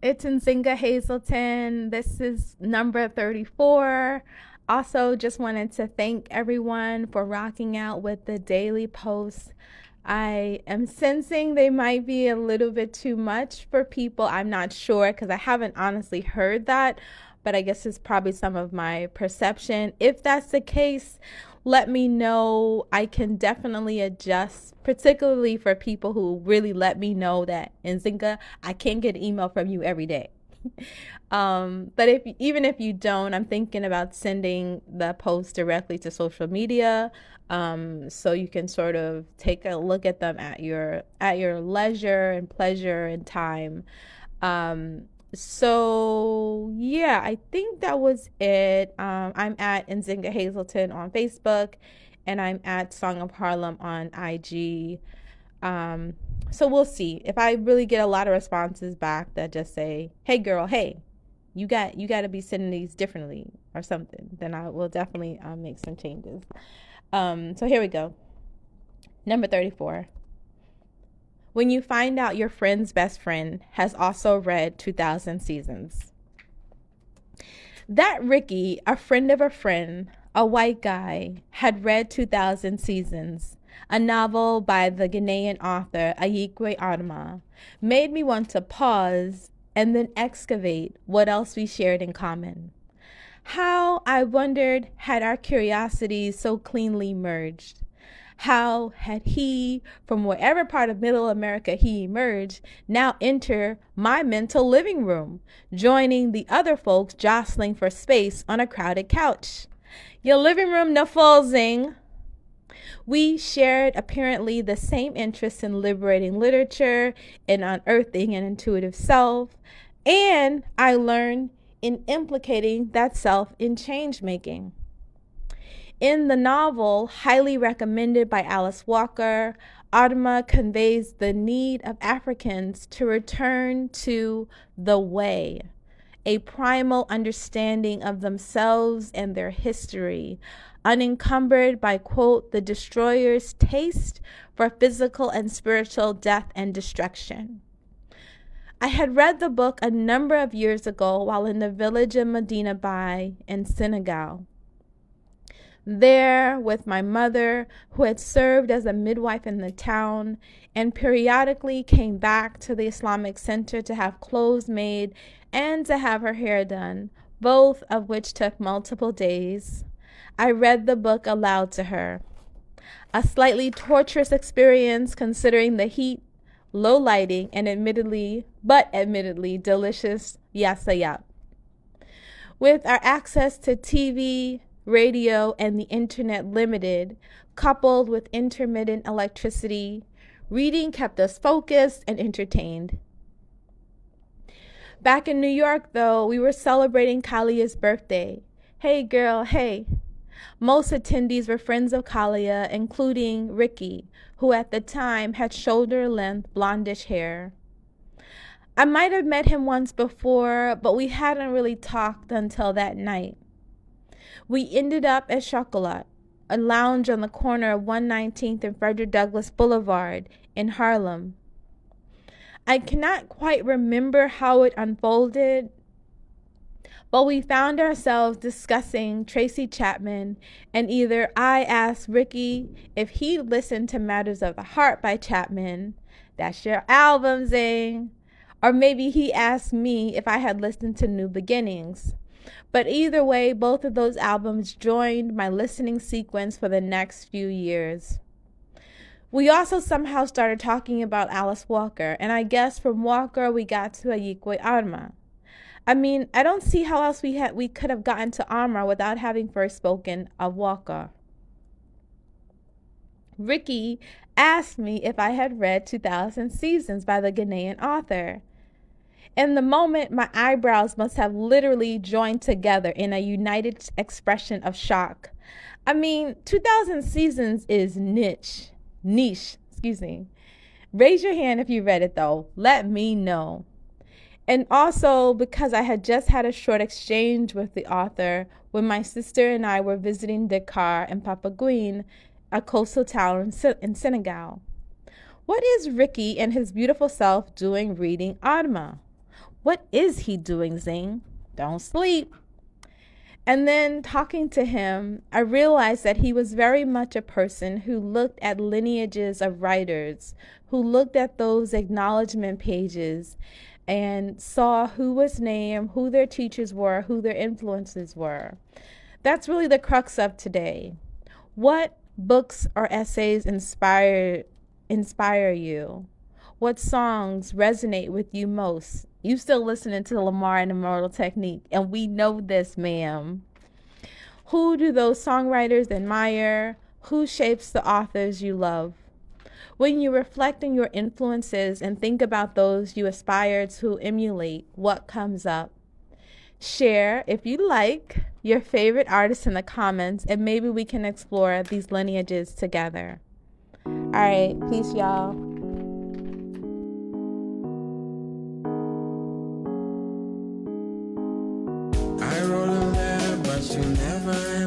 It's Nzinga Hazelton. This is number 34. Also, just wanted to thank everyone for rocking out with the daily posts. I am sensing they might be a little bit too much for people. I'm not sure because I haven't honestly heard that, but I guess it's probably some of my perception. If that's the case, let me know. I can definitely adjust, particularly for people who really let me know that in Zinga, I can't get an email from you every day. But if even if you don't, I'm thinking about sending the post directly to social media, so you can sort of take a look at them at your leisure and pleasure and time. So yeah, I think that was it. I'm at Nzinga Hazelton on Facebook, and I'm at Song of Harlem on IG. Um, so we'll see if I really get a lot of responses back that just say, "Hey, girl, hey, you got to be sending these differently or something." Then I will definitely make some changes. So here we go. Number 34. When you find out your friend's best friend has also read 2000 Seasons. That Ricky, a friend of a friend, a white guy, had read 2000 Seasons, a novel by the Ghanaian author Ayikwe Adama, made me want to pause and then excavate what else we shared in common. How, I wondered, had our curiosities so cleanly merged? How had he, from wherever part of middle America he emerged, now enter my mental living room, joining the other folks jostling for space on a crowded couch? Your living room no falling. We shared apparently the same interest in liberating literature, in unearthing an intuitive self, and I learned in implicating that self in change making. In the novel, highly recommended by Alice Walker, Adama conveys the need of Africans to return to the way, a primal understanding of themselves and their history, unencumbered by, quote, the destroyer's taste for physical and spiritual death and destruction. I had read the book a number of years ago while in the village of Medina Bay in Senegal. There, with my mother, who had served as a midwife in the town and periodically came back to the Islamic Center to have clothes made and to have her hair done, both of which took multiple days, I read the book aloud to her. A slightly torturous experience considering the heat, low lighting, and admittedly delicious yasayap. With our access to TV, radio, and the internet limited, coupled with intermittent electricity, reading kept us focused and entertained. Back in New York, though, we were celebrating Kalia's birthday. Hey, girl, hey. Most attendees were friends of Kalia, including Ricky, who at the time had shoulder-length blondish hair. I might have met him once before, but we hadn't really talked until that night. We ended up at Chocolat, a lounge on the corner of 119th and Frederick Douglass Boulevard in Harlem. I cannot quite remember how it unfolded, but we found ourselves discussing Tracy Chapman, and either I asked Ricky if he listened to Matters of the Heart by Chapman, that's your album, Zing, or maybe he asked me if I had listened to New Beginnings. But either way, both of those albums joined my listening sequence for the next few years. We also somehow started talking about Alice Walker, and I guess from Walker we got to Ayikwe Adama. I mean, I don't see how else we could have gotten to Amra without having first spoken of Walker. Ricky asked me if I had read 2000 Seasons by the Ghanaian author. In the moment, my eyebrows must have literally joined together in a united expression of shock. I mean, 2000 Seasons is niche. Raise your hand if you read it, though. Let me know. And also because I had just had a short exchange with the author when my sister and I were visiting Dakar and Papaguine, a coastal town in Senegal. What is Ricky and his beautiful self doing reading Adama? What is he doing, Zing? Don't sleep. And then talking to him, I realized that he was very much a person who looked at lineages of writers, who looked at those acknowledgement pages and saw who was named, who their teachers were, who their influences were. That's really the crux of today. What books or essays inspire you? What songs resonate with you most? You still listening to Lamar and Immortal Technique, and we know this, ma'am. Who do those songwriters admire? Who shapes the authors you love? When you reflect on your influences and think about those you aspire to emulate, what comes up? Share, if you like, your favorite artists in the comments, and maybe we can explore these lineages together. All right, peace, y'all. I wrote a letter, but you never